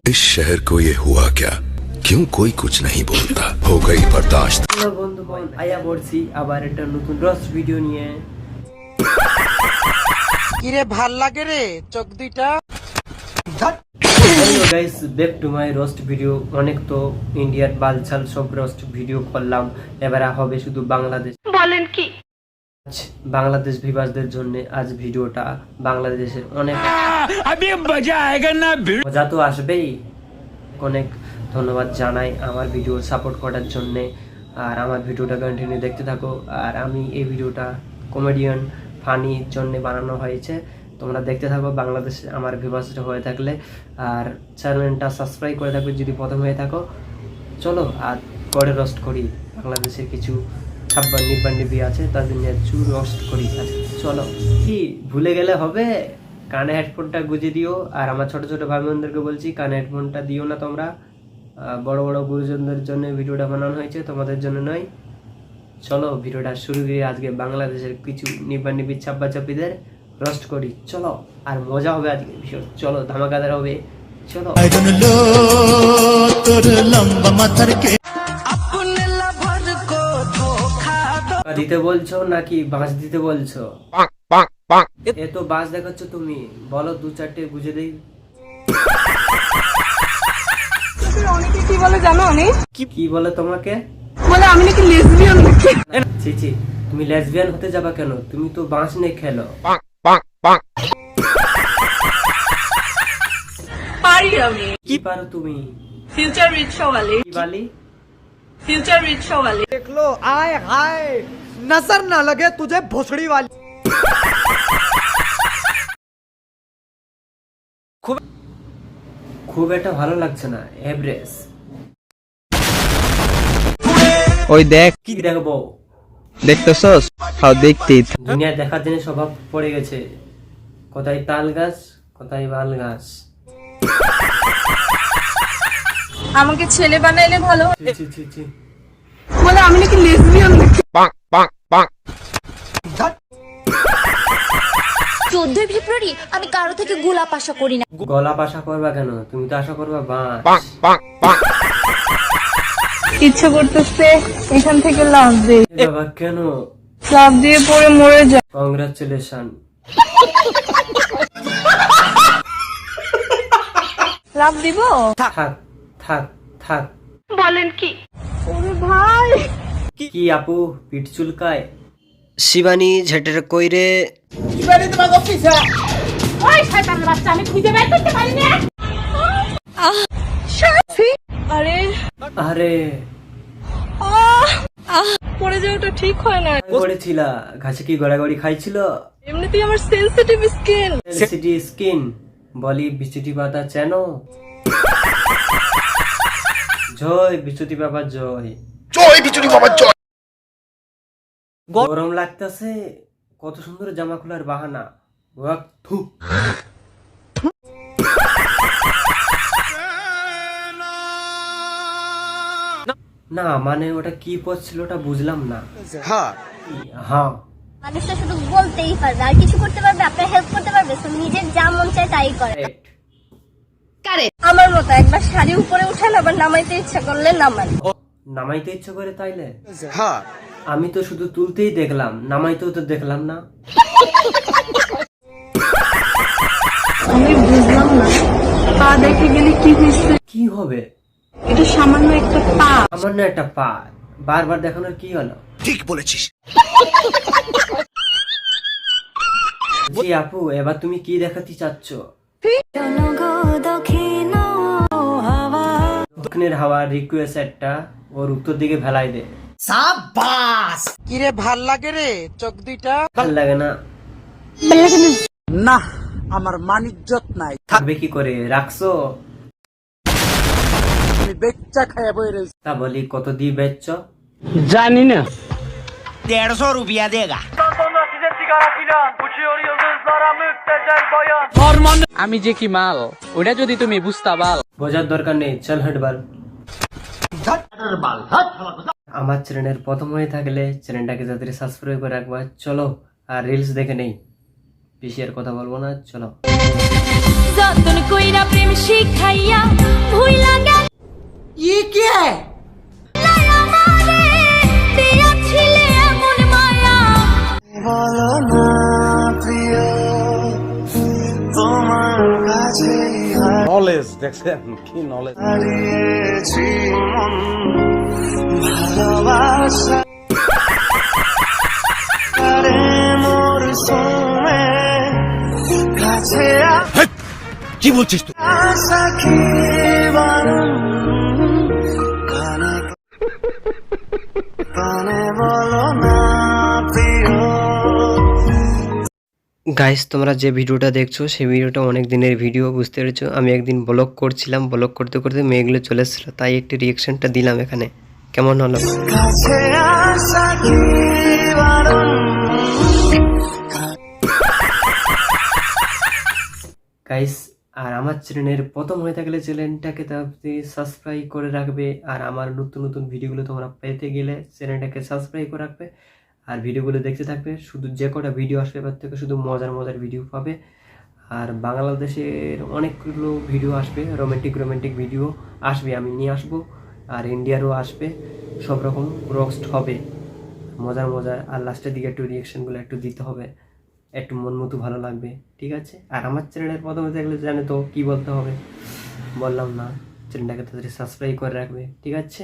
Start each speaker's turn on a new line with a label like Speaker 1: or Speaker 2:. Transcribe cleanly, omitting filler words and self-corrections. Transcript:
Speaker 1: इस शहर को ये हुआ क्या? क्यों कोई कुछ नहीं बोलता? हो गई बर्दाश्त।
Speaker 2: হ্যালো বন্ধুগণ, আয়া পড়ছি আবার একটা নতুন রোস্ট ভিডিও নিয়ে।
Speaker 3: কিরে ভাল লাগে রে চোখ দুইটা।
Speaker 2: Hello guys, back to my roast video. অনেক তো ইন্ডিয়ার বালছাল সব রোস্ট ভিডিও করলাম, এবারে হবে শুধু বাংলাদেশ। বলেন কি? বাংলাদেশ ভিউয়ারদের জন্য আজ ভিডিওটা বাংলাদেশের অনেক মজা তো আসবেই। অনেক ধন্যবাদ জানাই আমার ভিডিও সাপোর্ট করার জন্য, আর আমার ভিডিওটা কন্টিনিউ দেখতে থাকো। আর আমি এই ভিডিওটা কমেডিয়ান ফানির জন্য বানানো হয়েছে, তোমরা দেখতে থাকো। বাংলাদেশে আমার ভিউয়ার্সটা হয়ে থাকলে আর চ্যানেলটা সাবস্ক্রাইব করে থাকবে যদি প্রথম হয়ে থাকো। চলো আর করে রোস্ট করি। বাংলাদেশের কিছু ছাব্বা নিব্বি আছে, তাদের নিয়ে চুর রোস্ট করি। চলো, কি ভুলে গেলে হবে? কানে হেডফোনটা গুঁজে দিও। আর আমার ছোট ছোট ভাই বোনদেরকে বলছি, কানে হেডফোনটা দিও না তোমরা। বড় বড় গুরুজনদের জন্য ভিডিওটা বানানো হয়েছে, তোমাদের জন্য নয়। চলো ভিডিওটা শুরু করি। আজকে বাংলাদেশের কিছু নিব্বি ছাব্বা চাপ্পিদের রোস্ট করি। চলো, আর মজা হবে আজকে ভীষণ। চলো, ধামাকাদার হবে। চলো, দিতে বলছো নাকি বাঁশ দিতে বলছো? এ তো বাঁশ দেখাচ্ছ তুমি, বলো দু চারটে বুঝে দেই।
Speaker 3: অনেকে কি বলে জানো? অনেক
Speaker 2: কি বলে তোমাকে?
Speaker 3: বলে আমি নাকি লেসবিয়ান নাকি।
Speaker 2: ছি ছি, তুমি লেসবিয়ান হতে যাবা কেন? তুমি তো বাঁশ নিয়ে খেলো।
Speaker 3: পারি আমি।
Speaker 2: কি পারো তুমি?
Speaker 3: ফিউচার রিক্সা वाले।
Speaker 2: কি বালি?
Speaker 3: फ्यूचर रिक्शा वाले।
Speaker 4: देख लो, आए हाय, नजर ना लगे तुझे भोसड़ी वाली।
Speaker 2: খুব একটা ভালো লাগছে না, এভারেজ।
Speaker 5: ওই দেখ,
Speaker 2: কি দেখবো?
Speaker 5: দেখতেছস? হাও দেখতে
Speaker 2: দুনিয়া দেখার জন্য স্বভাব পড়ে গেছে। কোথায় তাল গাছ, কোথায় বাল গাছ।
Speaker 3: আমাকে ছেলে বানাইলে ভালো।
Speaker 2: ছি ছি ছি ছি।
Speaker 3: বলে আমি নাকি লেসবিয়ান নাকি।
Speaker 6: 14 ফেব্রুয়ারি আমি কারো থেকে গোলাপ আশা করি না।
Speaker 2: গলা আশা করবা কেন? তুমি তো আশা করবা বাঁশ।
Speaker 3: ইচ্ছে করতেছে এখান থেকে লাভ দেই।
Speaker 2: বাবা কেন?
Speaker 3: লাভ দিয়ে পরে মরে যায়।
Speaker 2: কংগ্রাচুলেশন।
Speaker 3: লাভ দিব?
Speaker 2: থাক থাক থাক।
Speaker 3: বলেন কি? ওরে ভাই,
Speaker 2: কি আপু পিঠ চুলকায়? শিবানী ঝেটের কইরে।
Speaker 3: ওই শয়তানের বাচ্চা, আমি খুঁজে বের করতে পারি না। আরে
Speaker 2: আরে
Speaker 3: পড়ে যাওয়াটা ঠিক হয় না।
Speaker 2: করেছিলা ঘাসে কি গড়াগড়ি খাইছিল?
Speaker 3: এমনিতেই আমার সেনসিটিভ স্কিন।
Speaker 2: সিটি স্কিন বলি বিচুটি পাতা চেনো? জয় বিচুটি বাবা জয়।
Speaker 1: জয় বিচুরি বাবা জয়।
Speaker 2: গরম লাগতেছে, কত সুন্দর জামা খোলার বাহানা। ওয়াক থু। না মানে ওটা কি পড়ছিল ওটা বুঝলাম না। হ্যাঁ,
Speaker 6: মানুষটা শুধু বলতেই পারবে, আর কিছু করতে পারবে, আপনার হেল্প করতে পারবে। তো নিজের যা মন চায় তাই করে। আমার মতো একবার শাড়ি উপরে উঠান, আবার নামাইতে ইচ্ছা করলে নামান।
Speaker 2: নামাইতে ইচ্ছে করে তাইলে? আমি তো শুধু তুলতেই দেখলাম, নামাইতেও তো দেখলাম না।
Speaker 3: আমি বুঝলাম না, পা দেখে গেলে কি হয়েছে?
Speaker 2: কি হবে?
Speaker 3: এটা সামান্য একটা পা।
Speaker 2: আমার না একটা পা বারবার দেখানোর কি হলো?
Speaker 1: ঠিক বলেছিস।
Speaker 2: জি আপু, এবার তুমি কি দেখাতে চাচ্ছ? দক্ষিণের হাওয়া রিকোয়েস্ট একটা ওর উত্তর দিকে ফেলাই দে।
Speaker 4: साबास।
Speaker 3: কিরে ভাল লাগে রে চোখ দুইটা।
Speaker 2: ভাল লাগে না?
Speaker 4: না, আমার মানিজ্জত নাই।
Speaker 2: থাকবে কি করে? রাখছো?
Speaker 4: আমি বেচ্চা খাইয়া বই রয়েছি।
Speaker 2: তা বলি কত দিয়ে বেচছ?
Speaker 5: জানি না।
Speaker 4: 150 रुपया देगा।
Speaker 5: আমি যে কি মাল, ওটা যদি তুমি বুঝতা বাল।
Speaker 2: বোঝার দরকার নেই, চল হেড বাল। আমার চ্যানেলের প্রথম হয়ে থাকলে চ্যানেলটাকে যাদের সাবস্ক্রাইব করে রাখবা। চলো আর রিলস দেখে নেই। বেশি আর কথা বলবো না, চলো।
Speaker 3: যতন কইরা প্রেম শিখাইয়া ভুইলা গেল
Speaker 4: ये क्या है?
Speaker 3: আমারে দিয়াছিলে এমন মায়া
Speaker 7: নলেজ দেখছেন কি নলেজ
Speaker 1: কি বলছিস তুই?
Speaker 2: গাইস, তোমরা যে ভিডিওটা দেখছো সেই ভিডিওটা অনেক দিনের ভিডিও, বুঝতে পেরেছো। আমি একদিন ব্লগ করছিলাম, ব্লগ করতে করতে মেয়েগুলো চলে এসেছিলো, তাই একটু রিয়েকশনটা দিলাম এখানে। কেমন হলো? গাইস, আর আমার চ্যানেলের প্রথম হয়ে থাকলে চ্যানেলটাকে তাড়াতাড়ি সাবস্ক্রাইব করে রাখবে, আর আমার নতুন নতুন ভিডিওগুলো তোমরা পেতে গেলে চ্যানেলটাকে সাবস্ক্রাইব করে রাখবে, আর ভিডিওগুলো দেখতে থাকবে। শুধু যে কটা ভিডিও আসবে এবার থেকে শুধু মজার মজার ভিডিও পাবে। আর বাংলাদেশের অনেকগুলো ভিডিও আসবে, রোমান্টিক ভিডিও আসবে, আমি নিয়ে আসবো। আর ইন্ডিয়ারও আসবে, সব রকম রোস্ট হবে, মজার মজার। আর লাস্টের দিকে একটু রিয়েকশনগুলো একটু দিতে হবে, একটু মন মতো ভালো লাগবে, ঠিক আছে। আর আমার চ্যানেলের প্রথমে দেখলে জানে তো কি বলতে হবে, বললাম না, চ্যানেলটাকে তাড়াতাড়ি সাবস্ক্রাইব করে রাখবে, ঠিক আছে।